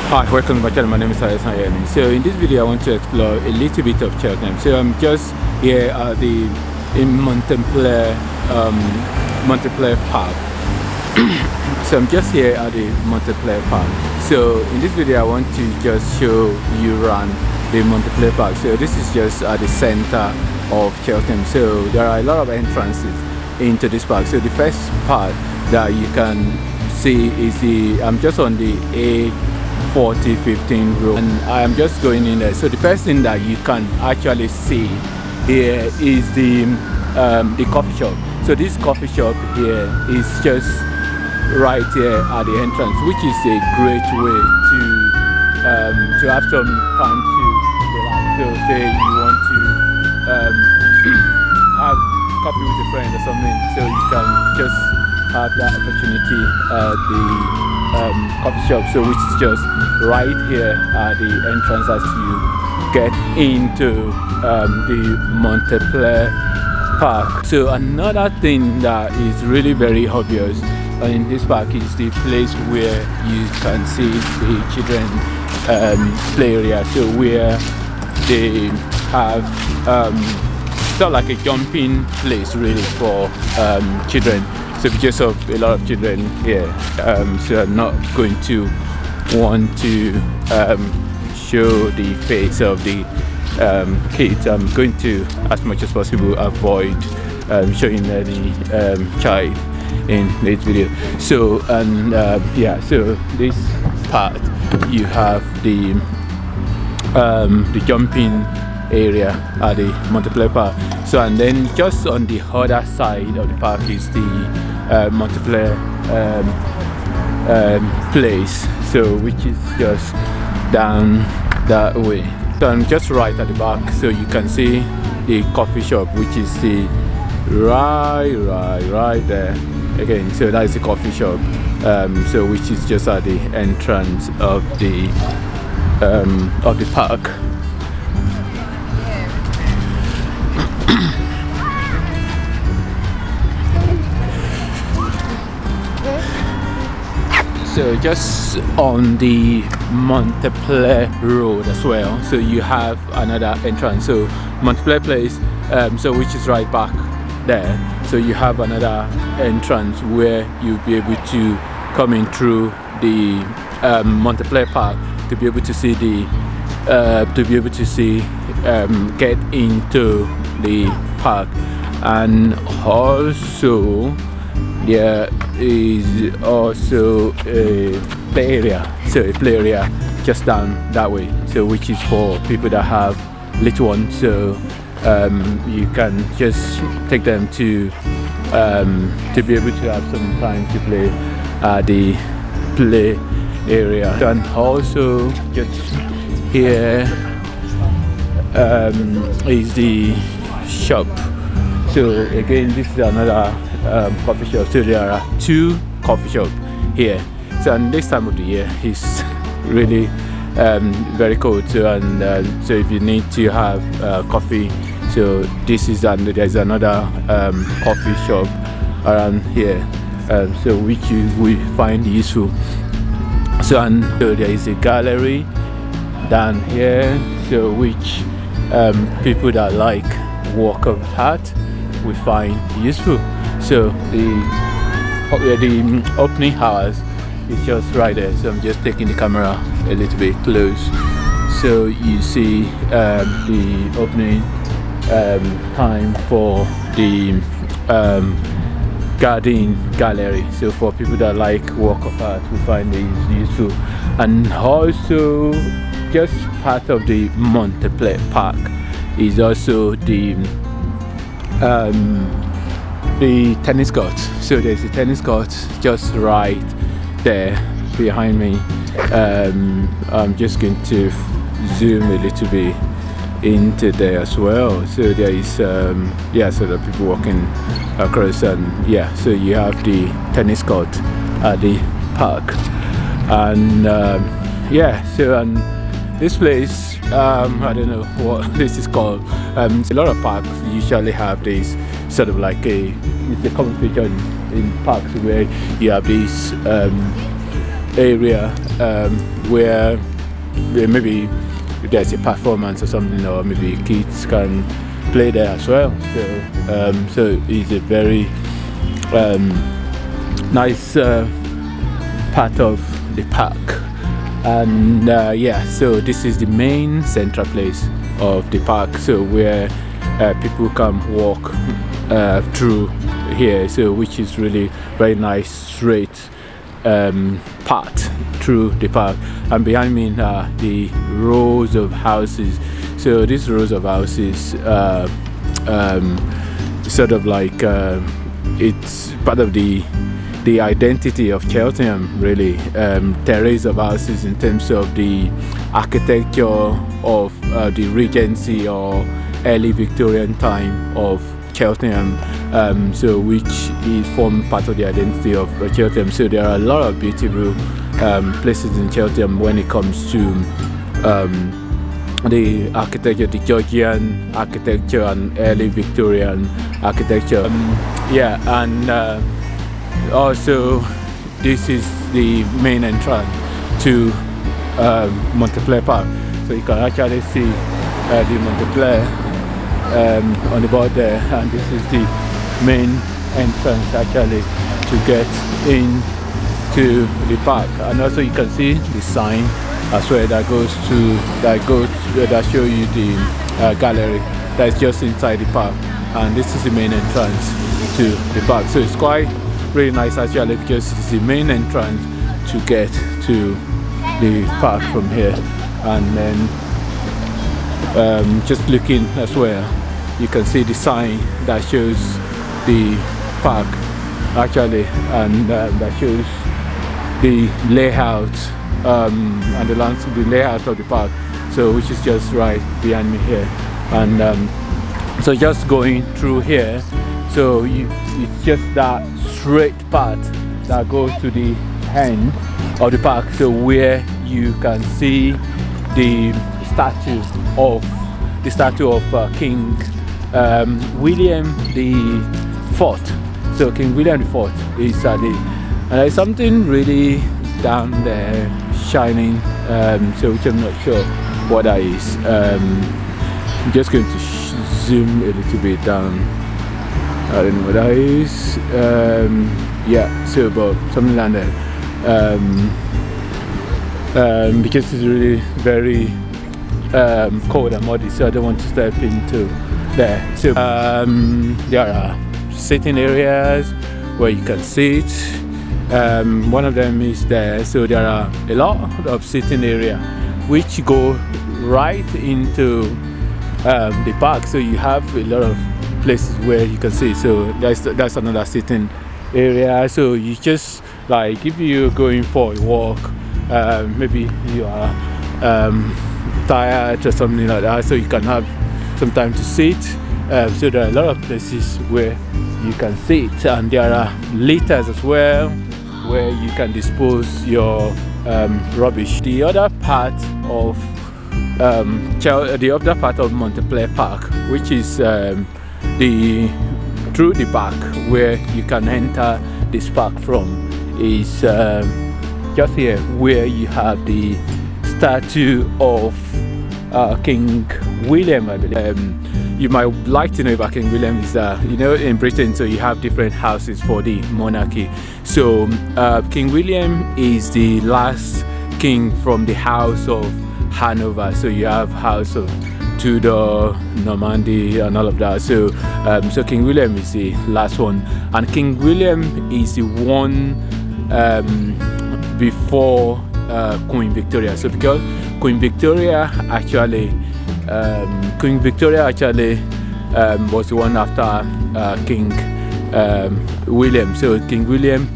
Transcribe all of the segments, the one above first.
Hi, welcome to my channel. My name is Alex. So in this video I want to explore a little bit of Cheltenham. So I'm just here at in Montpellier Park. So I'm just here at the Montpellier Park. So in this video I want to just show you around the Montpellier Park. So this is just at the center of Cheltenham. So there are a lot of entrances into this park. So the first part that you can see is I'm just on the A4015 road and I am just going in there. So the first thing that you can actually see here is the coffee shop. So this coffee shop here is just right here at the entrance, which is a great way to have some time to relax. So say you want to have coffee with a friend or something, so you can just have that opportunity at the coffee shop, so which is just right here at the entrance as you get into the Montpellier Park. So another thing that is really very obvious in this park is the place where you can see the children play area. So where they have sort of like a jumping place really for children. So because of a lot of children here, so I'm not going to want to show the face of the kids. I'm going to, as much as possible, avoid showing any child in this video. So yeah, so this part you have the jumping area at the Montpellier Park. So and then just on the other side of the park is the Montpellier place, so which is just down that way. So I'm just right at the back, so you can see the coffee shop, which is the right there again. So that is the coffee shop, so which is just at the entrance of the park. So just on the Montpellier Road as well, so you have another entrance. So Montpellier Place, so which is right back there. So you have another entrance where you'll be able to come in through the Montpellier Park to be able to see get into the park. And also there is also a play area, so a play area just down that way, so which is for people that have little ones. So you can just take them to be able to have some time to play at the play area. And also just here is the shop. So again, this is another coffee shop. So there are two coffee shops here. So and this time of the year is really very cold. So and so if you need to have coffee, so this is there's another coffee shop around here, so which you will find useful. So and so there is a gallery down here, so which people that like work of art we find useful. So the opening hours is just right there. So I'm just taking the camera a little bit close, so you see the opening time for the garden gallery. So for people that like work of art, we find these useful. And also just part of the Montpellier Park is also the tennis court. So there's a tennis court just right there behind me. I'm just going to zoom a little bit into there as well. So there is yeah, so there are people walking across, and yeah, so you have the tennis court at the park. And yeah, so and this place, I don't know what this is called. A lot of parks usually have this sort of like it's a common feature in parks where you have these area where maybe if there's a performance or something, or maybe kids can play there as well. So it's a very nice part of the park. And yeah, so this is the main central place of the park, so where people can walk through here, so which is really very nice straight path through the park. And behind me are the rows of houses. So these rows of houses sort of like it's part of the identity of Cheltenham, really. Terrace of houses in terms of the architecture of the Regency or early Victorian time of Cheltenham, so which is form part of the identity of Cheltenham. So there are a lot of beautiful places in Cheltenham when it comes to the architecture, the Georgian architecture and early Victorian architecture. Yeah, and also this is the main entrance to Montpellier Park. So you can actually see the Montpellier on the board there, and this is the main entrance actually to get into the park. And also you can see the sign as well that show you the gallery that's just inside the park, and this is the main entrance to the park. So it's quite really nice actually, because it's the main entrance to get to the park from here. And then just looking as well, you can see the sign that shows the park actually, and that shows the layout and the layout of the park, so which is just right behind me here. And so just going through here, so it's just that straight path that goes to the end of the park, so where you can see the statue of King William the Fourth. So King William the Fourth is and there's something really down there shining, so which I'm not sure what that is. I'm just going to zoom a little bit down. I don't know what that is. Yeah, so but something like that. Because it's really very cold and muddy, so I don't want to step into there. So there are sitting areas where you can sit. One of them is there, so there are a lot of sitting area which go right into the park, so you have a lot of places where you can sit. So that's another sitting area. So you just like, if you're going for a walk, maybe you are tired or something like that, so you can have some time to sit. So there are a lot of places where you can sit, and there are litters as well where you can dispose your rubbish. The other part of Montpellier Park, which is through the park where you can enter this park from, is just here where you have the statue of King William, I believe. You might like to know about King William is in Britain, so you have different houses for the monarchy. So King William is the last king from the house of Hanover. So you have house of Tudor, Normandy and all of that. So so King William is the last one, and King William is the one before Queen Victoria. So because Queen Victoria actually was the one after King William. So King William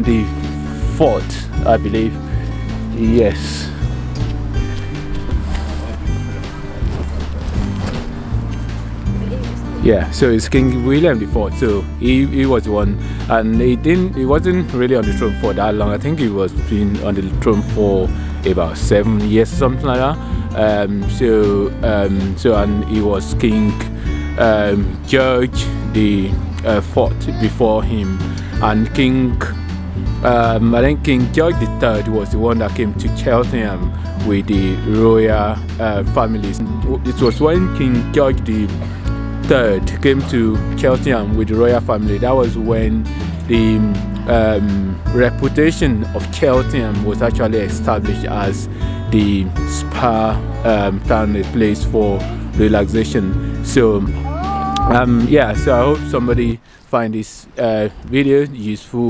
the Fourth, I believe. Yes. Yeah, so it's King William IV. So he was the one, and he wasn't really on the throne for that long. I think he was been on the throne for about 7 years, something like that. So and he was King George the Fourth before him, and King I think King George III was the one that came to Cheltenham with the royal families. It was when King George III came to Cheltenham with the royal family. That was when the reputation of Cheltenham was actually established as the spa town, a place for relaxation. So yeah, so I hope somebody find this video useful.